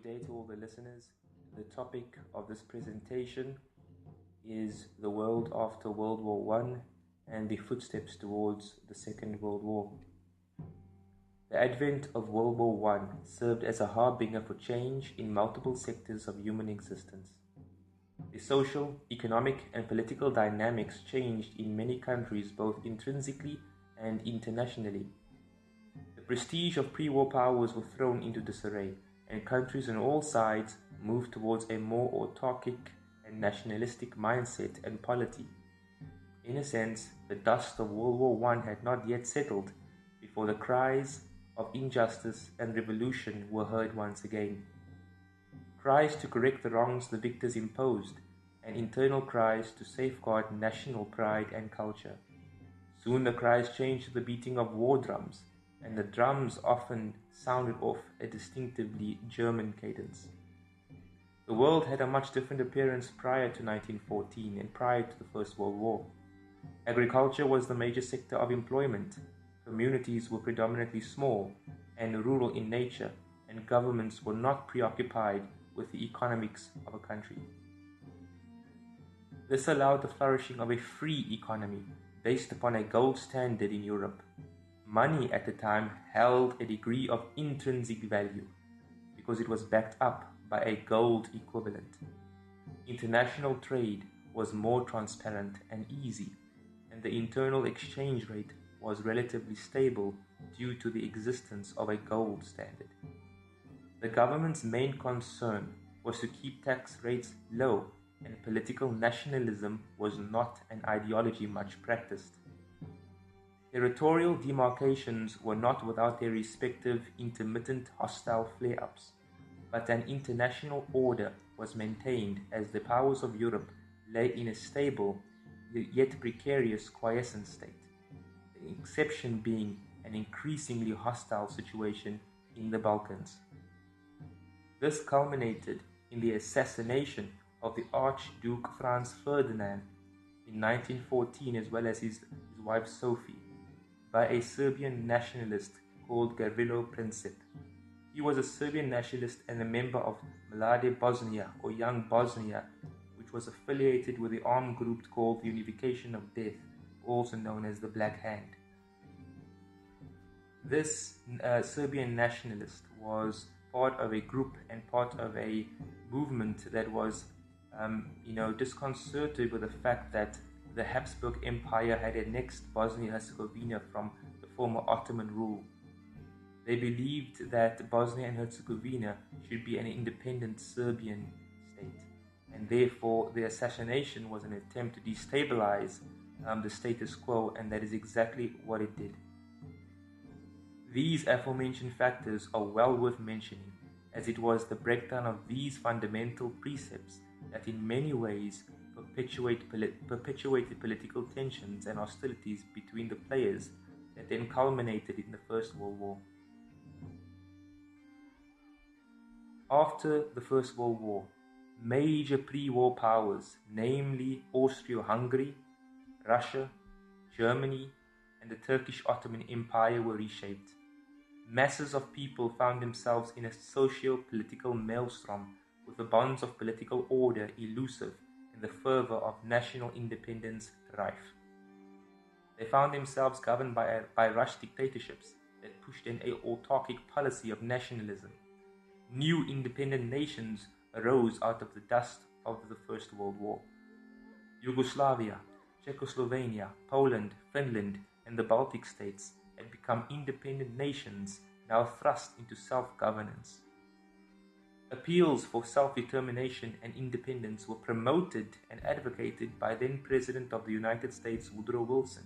Good day to all the listeners. The topic of this presentation is the world after World War I and the footsteps towards the Second World War. The advent of World War I served as a harbinger for change in multiple sectors of human existence. The social, economic, and political dynamics changed in many countries both intrinsically and internationally. The prestige of pre-war powers were thrown into disarray, and countries on all sides moved towards a more autarkic and nationalistic mindset and polity. In a sense, the dust of World War I had not yet settled before the cries of injustice and revolution were heard once again. Cries to correct the wrongs the victors imposed, and internal cries to safeguard national pride and culture. Soon the cries changed to the beating of war drums, and the drums often sounded off a distinctively German cadence. The world had a much different appearance prior to 1914 and prior to the First World War. Agriculture was the major sector of employment. Communities were predominantly small and rural in nature, and governments were not preoccupied with the economics of a country. This allowed the flourishing of a free economy based upon a gold standard in Europe. Money at the time held a degree of intrinsic value because it was backed up by a gold equivalent. International trade was more transparent and easy, and the internal exchange rate was relatively stable due to the existence of a gold standard. The government's main concern was to keep tax rates low, and political nationalism was not an ideology much practiced. Territorial demarcations were not without their respective intermittent hostile flare-ups, but an international order was maintained as the powers of Europe lay in a stable yet precarious quiescent state, the exception being an increasingly hostile situation in the Balkans. This culminated in the assassination of the Archduke Franz Ferdinand in 1914, as well as his wife Sophie, by a Serbian nationalist called Gavrilo Princip. He was a Serbian nationalist and a member of Mlade Bosnia, or Young Bosnia, which was affiliated with the armed group called the Unification of Death, also known as the Black Hand. This Serbian nationalist was part of a group and part of a movement that was disconcerted with the fact that the Habsburg Empire had annexed Bosnia-Herzegovina from the former Ottoman rule. They believed that Bosnia and Herzegovina should be an independent Serbian state, and therefore the assassination was an attempt to destabilize the status quo, and that is exactly what it did. These aforementioned factors are well worth mentioning, as it was the breakdown of these fundamental precepts that in many ways perpetuated political tensions and hostilities between the players that then culminated in the First World War. After the First World War, major pre-war powers, namely Austria-Hungary, Russia, Germany, and the Turkish Ottoman Empire, were reshaped. Masses of people found themselves in a socio-political maelstrom, with the bonds of political order elusive and the fervor of national independence rife. They found themselves governed by Rush dictatorships that pushed an autarkic policy of nationalism. New independent nations arose out of the dust of the First World War. Yugoslavia, Czechoslovakia, Poland, Finland, and the Baltic states had become independent nations, now thrust into self-governance. Appeals for self-determination and independence were promoted and advocated by then-President of the United States, Woodrow Wilson.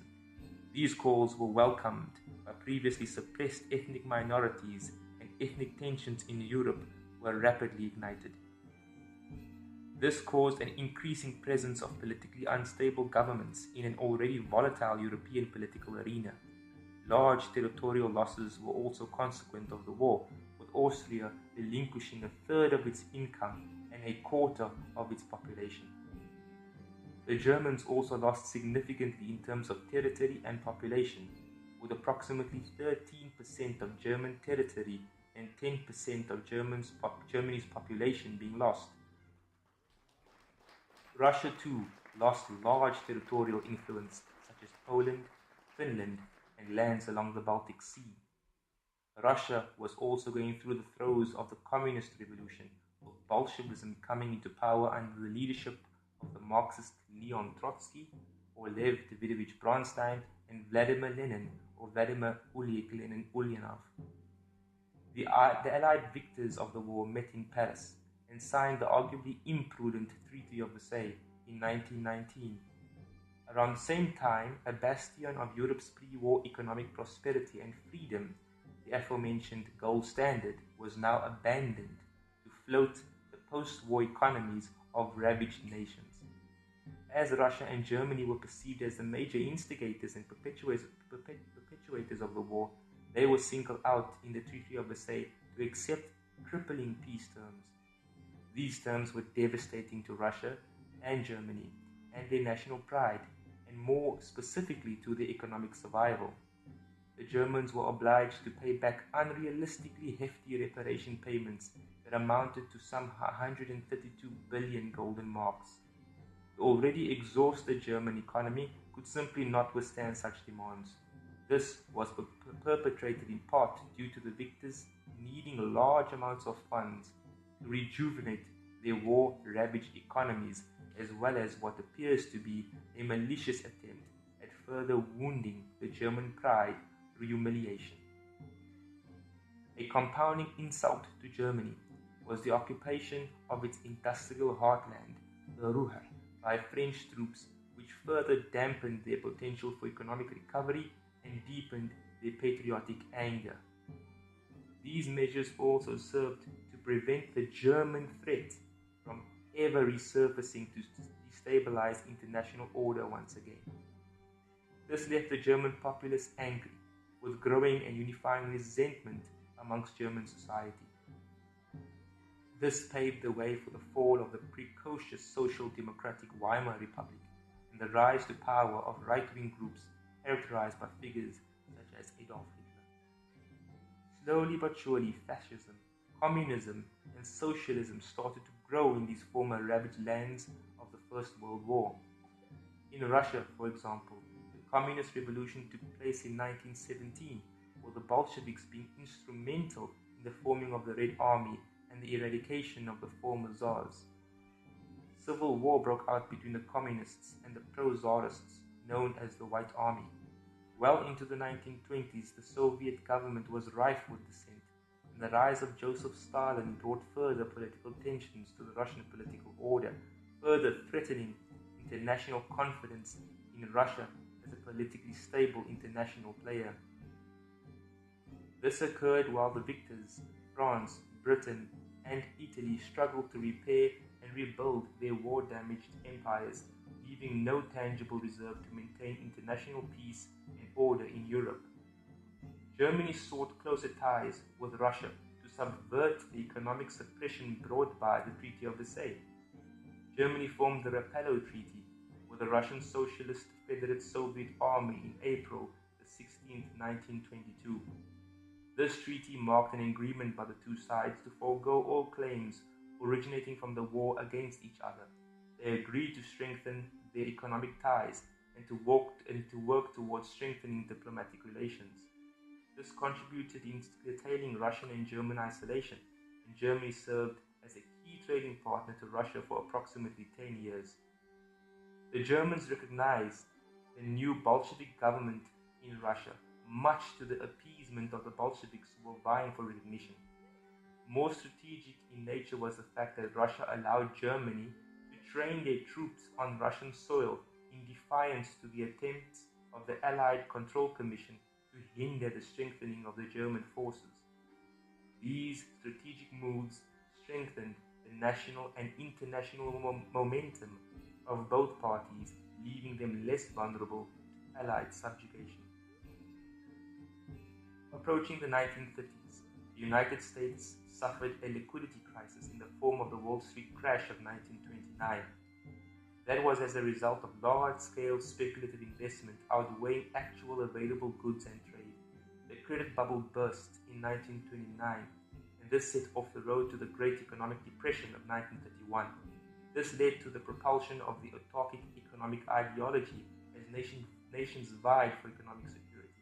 These calls were welcomed by previously suppressed ethnic minorities, and ethnic tensions in Europe were rapidly ignited. This caused an increasing presence of politically unstable governments in an already volatile European political arena. Large territorial losses were also consequent of the war, with Austria relinquishing a third of its income and a quarter of its population. The Germans also lost significantly in terms of territory and population, with approximately 13% of German territory and 10% of Germany's population being lost. Russia too lost large territorial influence such as Poland, Finland, and lands along the Baltic Sea. Russia was also going through the throes of the Communist Revolution, with Bolshevism coming into power under the leadership of the Marxist Leon Trotsky, or Lev Davidovich Bronstein, and Vladimir Lenin, or Vladimir Ilyich Lenin Ulyanov. The Allied victors of the war met in Paris and signed the arguably imprudent Treaty of Versailles in 1919. Around the same time, a bastion of Europe's pre-war economic prosperity and freedom, the aforementioned gold standard, was now abandoned to float the post-war economies of ravaged nations. As Russia and Germany were perceived as the major instigators and perpetuators of the war, they were singled out in the Treaty of Versailles to accept crippling peace terms. These terms were devastating to Russia and Germany and their national pride, and more specifically to their economic survival. The Germans were obliged to pay back unrealistically hefty reparation payments that amounted to some 132 billion golden marks. The already exhausted German economy could simply not withstand such demands. This was perpetrated in part due to the victors needing large amounts of funds to rejuvenate their war-ravaged economies, as well as what appears to be a malicious attempt at further wounding the German pride through humiliation. A compounding insult to Germany was the occupation of its industrial heartland, the Ruhr, by French troops, which further dampened their potential for economic recovery and deepened their patriotic anger. These measures also served to prevent the German threat from ever resurfacing to destabilize international order once again. This left the German populace angry, with growing and unifying resentment amongst German society. This paved the way for the fall of the precocious Social Democratic Weimar Republic and the rise to power of right-wing groups characterized by figures such as Adolf Hitler. Slowly but surely, fascism, communism, and socialism started to grow in these former ravaged lands of the First World War. In Russia, for example, the Communist Revolution took place in 1917, with the Bolsheviks being instrumental in the forming of the Red Army and the eradication of the former Tsars. Civil war broke out between the communists and the pro-Tsarists, known as the White Army. Well into the 1920s, the Soviet government was rife with dissent, and the rise of Joseph Stalin brought further political tensions to the Russian political order, further threatening international confidence in Russia as a politically stable international player. This occurred while the victors, France, Britain, and Italy, struggled to repair and rebuild their war-damaged empires, leaving no tangible reserve to maintain international peace and order in Europe. Germany sought closer ties with Russia to subvert the economic suppression brought by the Treaty of Versailles. Germany formed the Rapallo Treaty with the Russian Socialist Federate Soviet Army in April 16, 1922. This treaty marked an agreement by the two sides to forego all claims originating from the war against each other. They agreed to strengthen their economic ties and to work towards strengthening diplomatic relations. This contributed in curtailing Russian and German isolation, and Germany served as a key trading partner to Russia for approximately 10 years. The Germans recognized the new Bolshevik government in Russia, much to the appeasement of the Bolsheviks who were vying for recognition. More strategic in nature was the fact that Russia allowed Germany to train their troops on Russian soil in defiance to the attempts of the Allied Control Commission to hinder the strengthening of the German forces. These strategic moves strengthened the national and international momentum of both parties, leaving them less vulnerable to Allied subjugation. Approaching the 1930s, the United States suffered a liquidity crisis in the form of the Wall Street crash of 1929. That was as a result of large-scale speculative investment outweighing actual available goods and trade. The credit bubble burst in 1929, and this set off the road to the Great Economic Depression of 1931. This led to the propulsion of the autarkic economic ideology as nations vied for economic security.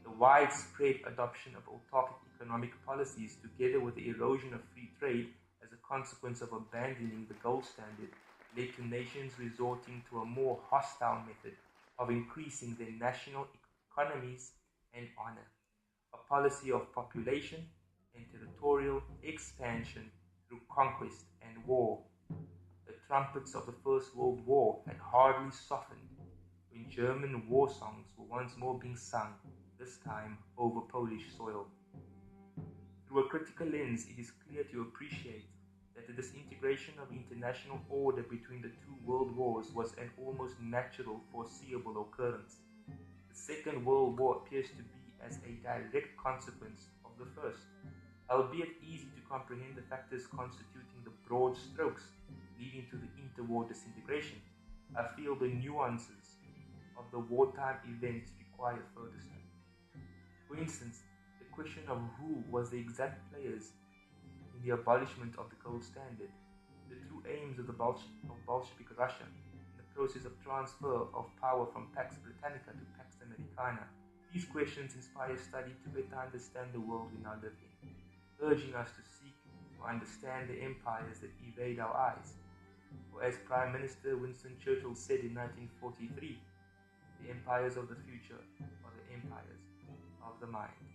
The widespread adoption of autarkic economic policies, together with the erosion of free trade as a consequence of abandoning the gold standard, led to nations resorting to a more hostile method of increasing their national economies and honor, a policy of population and territorial expansion through conquest and war. The trumpets of the First World War had hardly softened when German war songs were once more being sung, this time over Polish soil. Through a critical lens, it is clear to appreciate that the disintegration of international order between the two world wars was an almost natural, foreseeable occurrence. The Second World War appears to be as a direct consequence of the first, albeit easy to comprehend the factors constituting the broad strokes leading to the interwar disintegration. I feel the nuances of the wartime events require further study. For instance, the question of who was the exact players in the abolishment of the gold standard, the true aims of Bolshevik Russia, in the process of transfer of power from Pax Britannica to Pax Americana. These questions inspire study to better understand the world we now live in, urging us to seek to understand the empires that evade our eyes. For as Prime Minister Winston Churchill said in 1943, the empires of the future are the empires of the mind.